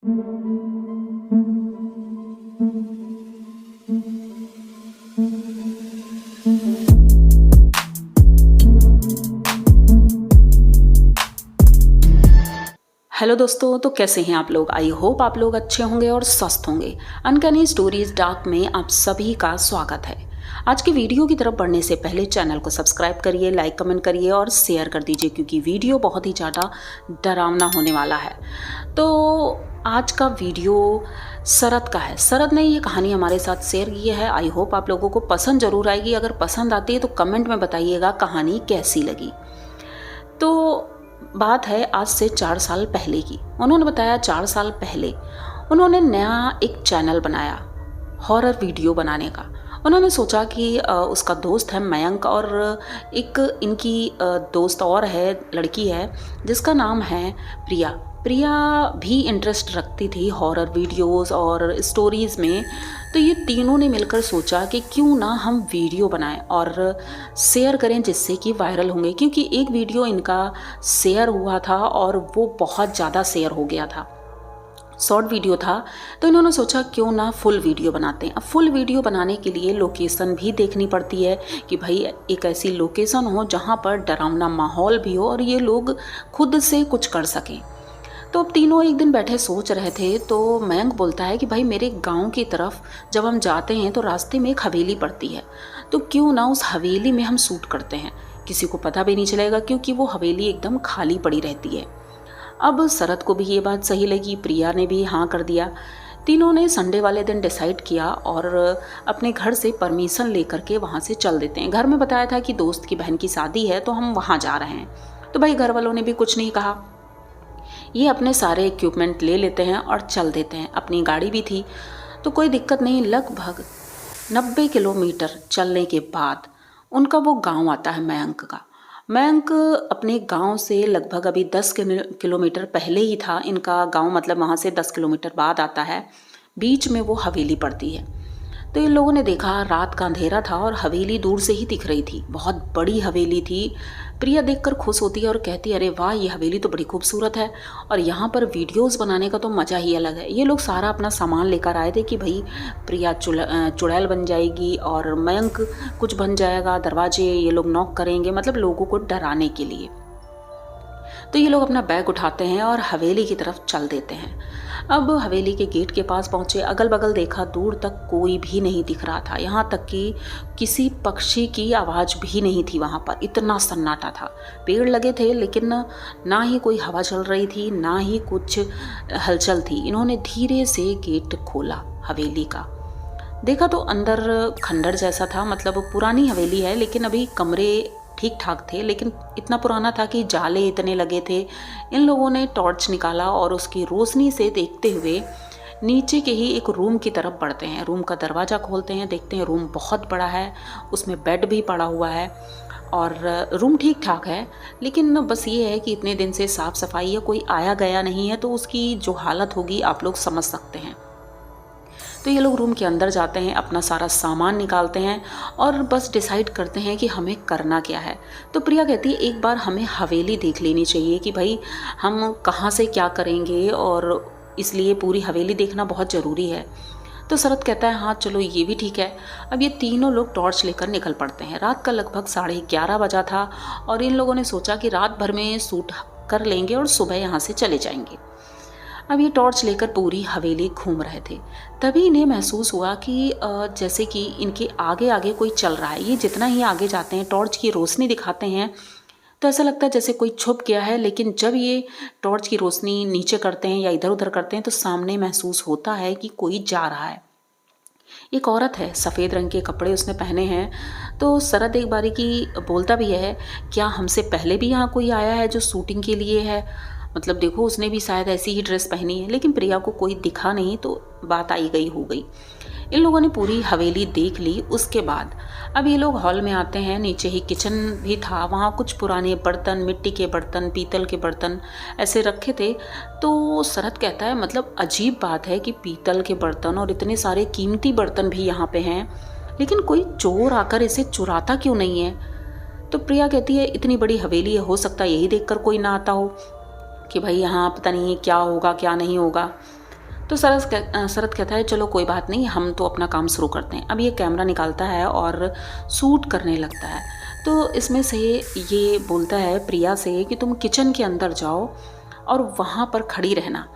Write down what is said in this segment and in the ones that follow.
Hello दोस्तों, तो कैसे हैं आप लोग। आई होप आप लोग अच्छे होंगे और स्वस्थ होंगे। अनकैनी स्टोरीज डार्क में आप सभी का स्वागत है। आज की वीडियो की तरफ बढ़ने से पहले चैनल को सब्सक्राइब करिए, लाइक कमेंट करिए और शेयर कर दीजिए, क्योंकि वीडियो बहुत ही ज़्यादा डरावना होने वाला है। तो आज का वीडियो शरद का है। शरद ने ये कहानी हमारे साथ शेयर की है। आई होप आप लोगों को पसंद ज़रूर आएगी। अगर पसंद आती है तो कमेंट में बताइएगा कहानी कैसी लगी। तो बात है आज से 4 साल पहले की। उन्होंने बताया 4 साल पहले उन्होंने नया एक चैनल बनाया हॉरर वीडियो बनाने का। उन्होंने सोचा कि उसका दोस्त है मयंक और एक इनकी दोस्त और है, लड़की है जिसका नाम है प्रिया। प्रिया भी इंटरेस्ट रखती थी हॉरर वीडियोस और स्टोरीज़ में। तो ये तीनों ने मिलकर सोचा कि क्यों ना हम वीडियो बनाएं और शेयर करें, जिससे कि वायरल होंगे। क्योंकि एक वीडियो इनका शेयर हुआ था और वो बहुत ज़्यादा शेयर हो गया था, शॉर्ट वीडियो था। तो इन्होंने सोचा क्यों ना फुल वीडियो बनाते हैं। अब फुल वीडियो बनाने के लिए लोकेशन भी देखनी पड़ती है कि भाई एक ऐसी लोकेशन हो जहाँ पर डरावना माहौल भी हो और ये लोग खुद से कुछ कर सकें। तो अब तीनों एक दिन बैठे सोच रहे थे, तो मयंक बोलता है कि भाई मेरे गांव की तरफ जब हम जाते हैं तो रास्ते में एक हवेली पड़ती है, तो क्यों ना उस हवेली में हम शूट करते हैं। किसी को पता भी नहीं चलेगा क्योंकि वो हवेली एकदम खाली पड़ी रहती है। अब शरद को भी ये बात सही लगी, प्रिया ने भी हाँ कर दिया। तीनों ने संडे वाले दिन डिसाइड किया और अपने घर से परमिशन लेकर के वहाँ से चल देते हैं। घर में बताया था कि दोस्त की बहन की शादी है तो हम वहाँ जा रहे हैं। तो भाई घर वालों ने भी कुछ नहीं कहा। ये अपने सारे इक्विपमेंट ले लेते हैं और चल देते हैं। अपनी गाड़ी भी थी तो कोई दिक्कत नहीं। लगभग 90 किलोमीटर चलने के बाद उनका वो गांव आता है मयंक का। मयंक अपने गांव से लगभग अभी 10 किलोमीटर पहले ही था इनका गांव, मतलब वहाँ से 10 किलोमीटर बाद आता है। बीच में वो हवेली पड़ती है। तो इन लोगों ने देखा रात का अंधेरा था और हवेली दूर से ही दिख रही थी। बहुत बड़ी हवेली थी। प्रिया देखकर खुश होती है और कहती है अरे वाह, ये हवेली तो बड़ी खूबसूरत है और यहाँ पर वीडियोस बनाने का तो मज़ा ही अलग है। ये लोग सारा अपना सामान लेकर आए थे कि भाई प्रिया चुड़ैल बन जाएगी और मयंक कुछ बन जाएगा। दरवाजे ये लोग नॉक करेंगे, मतलब लोगों को डराने के लिए। तो ये लोग अपना बैग उठाते हैं और हवेली की तरफ चल देते हैं। अब हवेली के गेट के पास पहुंचे, अगल बगल देखा, दूर तक कोई भी नहीं दिख रहा था। यहाँ तक कि किसी पक्षी की आवाज़ भी नहीं थी वहाँ पर। इतना सन्नाटा था। पेड़ लगे थे लेकिन ना ही कोई हवा चल रही थी, ना ही कुछ हलचल थी। इन्होंने धीरे से गेट खोला हवेली का। देखा तो अंदर खंडर जैसा था, मतलब पुरानी हवेली है लेकिन अभी कमरे ठीक ठाक थे, लेकिन इतना पुराना था कि जाले इतने लगे थे। इन लोगों ने टॉर्च निकाला और उसकी रोशनी से देखते हुए नीचे के ही एक रूम की तरफ बढ़ते हैं। रूम का दरवाज़ा खोलते हैं, देखते हैं रूम बहुत बड़ा है, उसमें बेड भी पड़ा हुआ है और रूम ठीक ठाक है। लेकिन बस ये है कि इतने दिन से साफ़ सफाई है, कोई आया गया नहीं है, तो उसकी जो हालत होगी आप लोग समझ सकते हैं। तो ये लोग रूम के अंदर जाते हैं, अपना सारा सामान निकालते हैं और बस डिसाइड करते हैं कि हमें करना क्या है। तो प्रिया कहती है एक बार हमें हवेली देख लेनी चाहिए कि भाई हम कहाँ से क्या करेंगे, और इसलिए पूरी हवेली देखना बहुत ज़रूरी है। तो शरद कहता है हाँ चलो ये भी ठीक है। अब ये तीनों लोग टॉर्च लेकर निकल पड़ते हैं। रात का लगभग 11:30 बजा था और इन लोगों ने सोचा कि रात भर में शूट कर लेंगे और सुबह यहाँ से चले जाएंगे। अब ये टॉर्च लेकर पूरी हवेली घूम रहे थे। तभी इन्हें महसूस हुआ कि जैसे कि इनके आगे आगे कोई चल रहा है। ये जितना ही आगे जाते हैं, टॉर्च की रोशनी दिखाते हैं, तो ऐसा लगता है जैसे कोई छुप गया है। लेकिन जब ये टॉर्च की रोशनी नीचे करते हैं या इधर उधर करते हैं तो सामने महसूस होता है कि कोई जा रहा है। एक औरत है, सफ़ेद रंग के कपड़े उसने पहने हैं। तो शरद एक बारी की बोलता भी है क्या हमसे पहले भी यहाँ कोई आया है जो शूटिंग के लिए है, मतलब देखो उसने भी शायद ऐसी ही ड्रेस पहनी है। लेकिन प्रिया को कोई दिखा नहीं, तो बात आई गई हो गई। इन लोगों ने पूरी हवेली देख ली। उसके बाद अब ये लोग हॉल में आते हैं। नीचे ही किचन भी था, वहाँ कुछ पुराने बर्तन, मिट्टी के बर्तन, पीतल के बर्तन ऐसे रखे थे। तो शरद कहता है मतलब अजीब बात है कि पीतल के बर्तन और इतने सारे कीमती बर्तन भी यहाँ पे हैं, लेकिन कोई चोर आकर इसे चुराता क्यों नहीं है। तो प्रिया कहती है इतनी बड़ी हवेली है, हो सकता है यही देखकर कोई ना आता हो कि भाई यहाँ पता नहीं क्या होगा क्या नहीं होगा। तो शरद कहता है चलो कोई बात नहीं, हम तो अपना काम शुरू करते हैं। अब ये कैमरा निकालता है और शूट करने लगता है। तो इसमें से ये बोलता है प्रिया से कि तुम किचन के अंदर जाओ और वहाँ पर खड़ी रहना।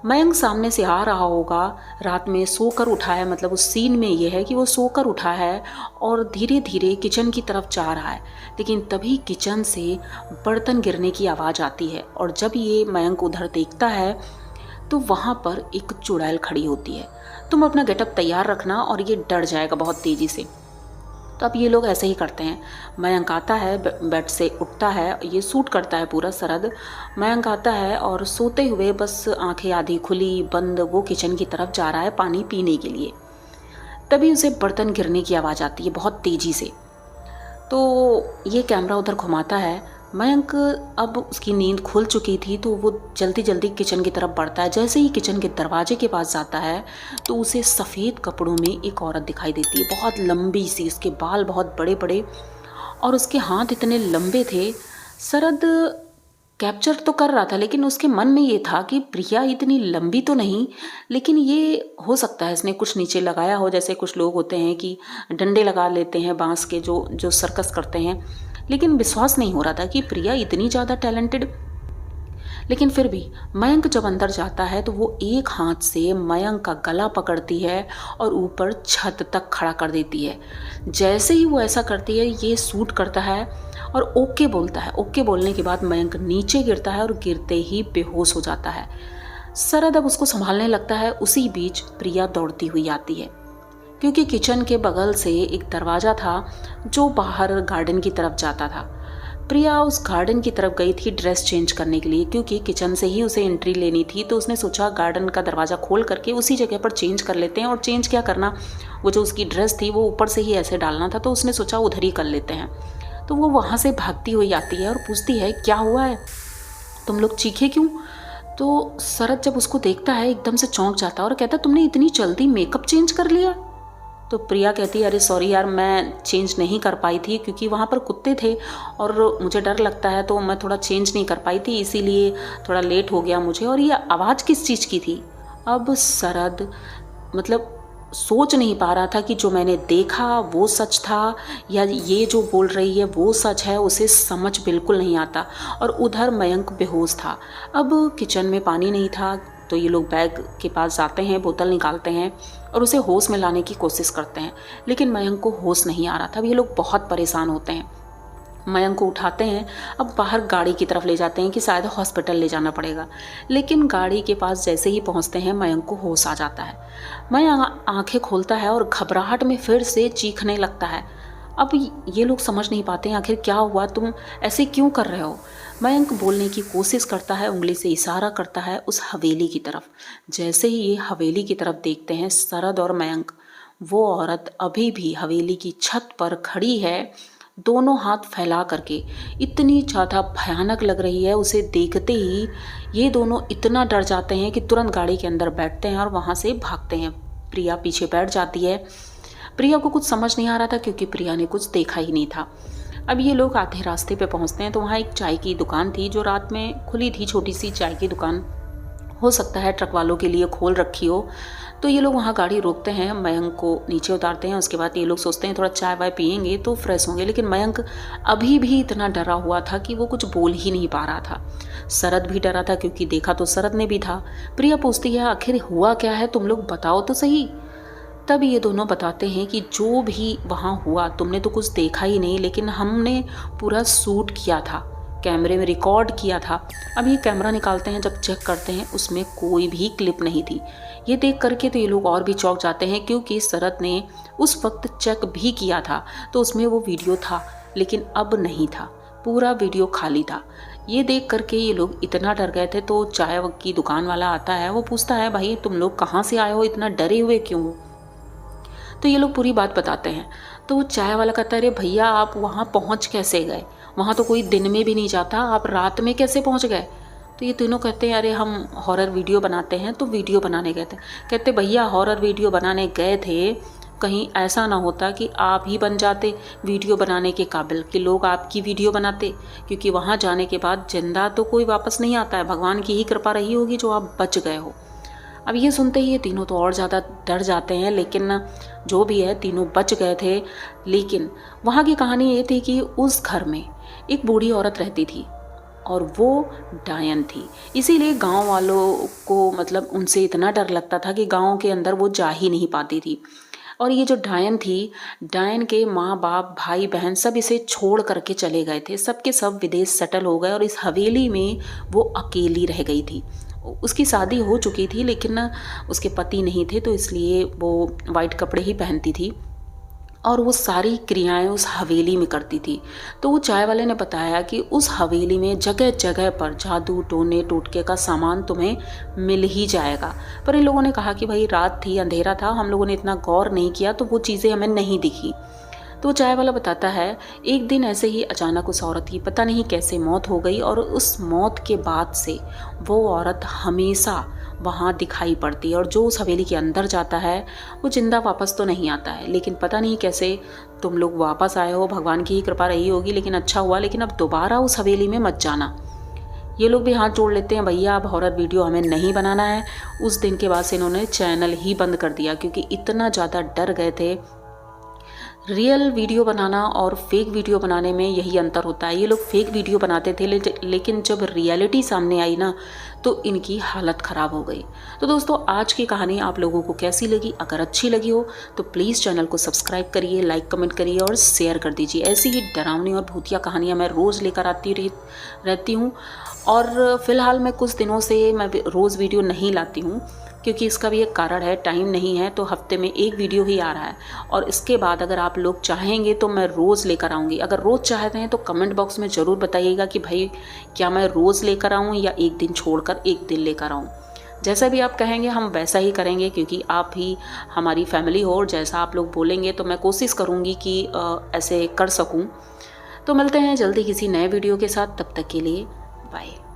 मयंक सामने से आ रहा होगा, रात में सोकर उठा है, मतलब उस सीन में ये है कि वो सोकर उठा है और धीरे धीरे किचन की तरफ जा रहा है। लेकिन तभी किचन से बर्तन गिरने की आवाज़ आती है और जब ये मयंक उधर देखता है तो वहाँ पर एक चुड़ैल खड़ी होती है। तुम अपना गेटअप तैयार रखना और ये डर जाएगा बहुत तेज़ी से। तो अब ये लोग ऐसे ही करते हैं। मयंक आता है, बेड से उठता है, ये सूट करता है पूरा शरद। मयंक आता है और सोते हुए बस आंखें आधी खुली बंद वो किचन की तरफ जा रहा है पानी पीने के लिए। तभी उसे बर्तन गिरने की आवाज़ आती है बहुत तेज़ी से। तो ये कैमरा उधर घुमाता है। मयंक अब उसकी नींद खुल चुकी थी तो वो जल्दी जल्दी किचन की तरफ बढ़ता है। जैसे ही किचन के दरवाजे के पास जाता है तो उसे सफ़ेद कपड़ों में एक औरत दिखाई देती है, बहुत लंबी सी, उसके बाल बहुत बड़े बड़े और उसके हाथ इतने लंबे थे। शरद कैप्चर तो कर रहा था लेकिन उसके मन में ये था कि प्रिया इतनी लंबी तो नहीं, लेकिन ये हो सकता है इसने कुछ नीचे लगाया हो। जैसे कुछ लोग होते हैं कि डंडे लगा लेते हैं बांस के, जो सर्कस करते हैं। लेकिन विश्वास नहीं हो रहा था कि प्रिया इतनी ज़्यादा टैलेंटेड। लेकिन फिर भी मयंक जब अंदर जाता है तो वो एक हाथ से मयंक का गला पकड़ती है और ऊपर छत तक खड़ा कर देती है। जैसे ही वो ऐसा करती है ये सूट करता है और ओके बोलता है। ओके बोलने के बाद मयंक नीचे गिरता है और गिरते ही बेहोश हो जाता है। शरद अब उसको संभालने लगता है। उसी बीच प्रिया दौड़ती हुई आती है क्योंकि किचन के बगल से एक दरवाज़ा था जो बाहर गार्डन की तरफ जाता था। प्रिया उस गार्डन की तरफ गई थी ड्रेस चेंज करने के लिए, क्योंकि किचन से ही उसे एंट्री लेनी थी। तो उसने सोचा गार्डन का दरवाज़ा खोल करके उसी जगह पर चेंज कर लेते हैं। और चेंज क्या करना, वो जो उसकी ड्रेस थी वो ऊपर से ही ऐसे डालना था, तो उसने सोचा उधर ही कर लेते हैं। तो वो वहाँ से भागती हुई आती है और पूछती है क्या हुआ है, तुम लोग चीखे क्यों? तो शरद जब उसको देखता है एकदम से चौंक जाता है और कहता तुमने इतनी जल्दी मेकअप चेंज कर लिया? तो प्रिया कहती है अरे सॉरी यार, मैं चेंज नहीं कर पाई थी क्योंकि वहाँ पर कुत्ते थे और मुझे डर लगता है तो मैं थोड़ा चेंज नहीं कर पाई थी, इसीलिए थोड़ा लेट हो गया मुझे। और ये आवाज़ किस चीज़ की थी? अब शरद मतलब सोच नहीं पा रहा था कि जो मैंने देखा वो सच था या ये जो बोल रही है वो सच है, उसे समझ बिल्कुल नहीं आता। और उधर मयंक बेहोश था। अब किचन में पानी नहीं था तो ये लोग बैग के पास जाते हैं, बोतल निकालते हैं और उसे होश में लाने की कोशिश करते हैं, लेकिन मयंक को होश नहीं आ रहा था। अब ये लोग बहुत परेशान होते हैं। मयंक को उठाते हैं, अब बाहर गाड़ी की तरफ ले जाते हैं कि शायद हॉस्पिटल ले जाना पड़ेगा। लेकिन गाड़ी के पास जैसे ही पहुंचते हैं मयंक को होश आ जाता है। मयंक आंखें खोलता है और घबराहट में फिर से चीखने लगता है। अब ये लोग समझ नहीं पाते हैं आखिर क्या हुआ, तुम ऐसे क्यों कर रहे हो? मयंक बोलने की कोशिश करता है, उंगली से इशारा करता है उस हवेली की तरफ। जैसे ही ये हवेली की तरफ देखते हैं शरद और मयंक, वो औरत अभी भी हवेली की छत पर खड़ी है, दोनों हाथ फैला करके। इतनी ज़्यादा भयानक लग रही है। उसे देखते ही ये दोनों इतना डर जाते हैं कि तुरंत गाड़ी के अंदर बैठते हैं और वहाँ से भागते हैं। प्रिया पीछे बैठ जाती है। प्रिया को कुछ समझ नहीं आ रहा था क्योंकि प्रिया ने कुछ देखा ही नहीं था। अब ये लोग आधे रास्ते पे पहुंचते हैं तो वहाँ एक चाय की दुकान थी जो रात में खुली थी, छोटी सी चाय की दुकान, हो सकता है ट्रक वालों के लिए खोल रखी हो। तो ये लोग वहाँ गाड़ी रोकते हैं, मयंक को नीचे उतारते हैं। उसके बाद ये लोग सोचते हैं थोड़ा चाय वाय पियेंगे तो फ्रेश होंगे, लेकिन मयंक अभी भी इतना डरा हुआ था कि वो कुछ बोल ही नहीं पा रहा था। शरद भी डरा था क्योंकि देखा तो शरद ने भी था। प्रिया पूछती है आखिर हुआ क्या है, तुम लोग बताओ तो सही। तब ये दोनों बताते हैं कि जो भी वहाँ हुआ तुमने तो कुछ देखा ही नहीं, लेकिन हमने पूरा शूट किया था, कैमरे में रिकॉर्ड किया था। अब ये कैमरा निकालते हैं, जब चेक करते हैं उसमें कोई भी क्लिप नहीं थी। ये देख करके तो ये लोग और भी चौंक जाते हैं क्योंकि शरद ने उस वक्त चेक भी किया था तो उसमें वो वीडियो था, लेकिन अब नहीं था, पूरा वीडियो खाली था। ये देख करके ये लोग इतना डर गए थे। तो चाय की दुकान वाला आता है, वो पूछता है भाई तुम लोग कहाँ से आए हो, इतना डरे हुए क्यों हो? तो ये लोग पूरी बात बताते हैं। तो वो चाय वाला कहता है अरे भैया आप वहाँ पहुँच कैसे गए, वहाँ तो कोई दिन में भी नहीं जाता, आप रात में कैसे पहुँच गए? तो ये तीनों कहते हैं अरे हम हॉरर वीडियो बनाते हैं तो वीडियो बनाने गए थे। कहते भैया हॉरर वीडियो बनाने गए थे, कहीं ऐसा ना होता कि आप ही बन जाते वीडियो बनाने के काबिल कि लोग आपकी वीडियो बनाते, क्योंकि वहाँ जाने के बाद जिंदा तो कोई वापस नहीं आता है, भगवान की ही कृपा रही होगी जो आप बच गए हो। अब ये सुनते ही ये तीनों तो और ज़्यादा डर जाते हैं, लेकिन जो भी है तीनों बच गए थे। लेकिन वहाँ की कहानी ये थी कि उस घर में एक बूढ़ी औरत रहती थी और वो डायन थी। इसीलिए गांव वालों को मतलब उनसे इतना डर लगता था कि गांव के अंदर वो जा ही नहीं पाती थी। और ये जो डायन थी, डायन के माँ बाप भाई बहन सब इसे छोड़ करके चले गए थे, सब के सब विदेश सेटल हो गए और इस हवेली में वो अकेली रह गई थी। उसकी शादी हो चुकी थी लेकिन उसके पति नहीं थे, तो इसलिए वो वाइट कपड़े ही पहनती थी और वो सारी क्रियाएं उस हवेली में करती थी। तो वो चाय वाले ने बताया कि उस हवेली में जगह जगह पर जादू टोने टोटके का सामान तुम्हें मिल ही जाएगा। पर इन लोगों ने कहा कि भाई रात थी, अंधेरा था, हम लोगों ने इतना गौर नहीं किया, तो वो चीज़ें हमें नहीं दिखी। तो चाय वाला बताता है एक दिन ऐसे ही अचानक उस औरत की पता नहीं कैसे मौत हो गई और उस मौत के बाद से वो औरत हमेशा वहाँ दिखाई पड़ती है और जो उस हवेली के अंदर जाता है वो जिंदा वापस तो नहीं आता है। लेकिन पता नहीं कैसे तुम लोग वापस आए हो, भगवान की ही कृपा रही होगी, लेकिन अच्छा हुआ। लेकिन अब दोबारा उस हवेली में मत जाना। ये लोग भी हाथ जोड़ लेते हैं, भैया अब हॉरर वीडियो हमें नहीं बनाना है। उस दिन के बाद से इन्होंने चैनल ही बंद कर दिया क्योंकि इतना ज़्यादा डर गए थे। रियल वीडियो बनाना और फेक वीडियो बनाने में यही अंतर होता है। ये लोग फेक वीडियो बनाते थे लेकिन जब रियलिटी सामने आई ना तो इनकी हालत ख़राब हो गई। तो दोस्तों आज की कहानी आप लोगों को कैसी लगी? अगर अच्छी लगी हो तो प्लीज़ चैनल को सब्सक्राइब करिए, लाइक कमेंट करिए और शेयर कर दीजिए। ऐसी ही डरावनी और भूतिया कहानियाँ मैं रोज़ लेकर आती रहती हूँ। और फिलहाल मैं कुछ दिनों से मैं रोज़ वीडियो नहीं लाती हूँ क्योंकि इसका भी एक कारण है, टाइम नहीं है, तो हफ्ते में एक वीडियो ही आ रहा है। और इसके बाद अगर आप लोग चाहेंगे तो मैं रोज़ लेकर आऊँगी। अगर रोज़ चाहते हैं तो कमेंट बॉक्स में ज़रूर बताइएगा कि भाई क्या मैं रोज़ लेकर आऊँ या एक दिन छोड़कर एक दिन लेकर आऊँ। जैसा भी आप कहेंगे हम वैसा ही करेंगे क्योंकि आप ही हमारी फैमिली हो और जैसा आप लोग बोलेंगे तो मैं कोशिश करूँगी कि ऐसे कर सकूँ। तो मिलते हैं जल्दी किसी नए वीडियो के साथ, तब तक के लिए बाय।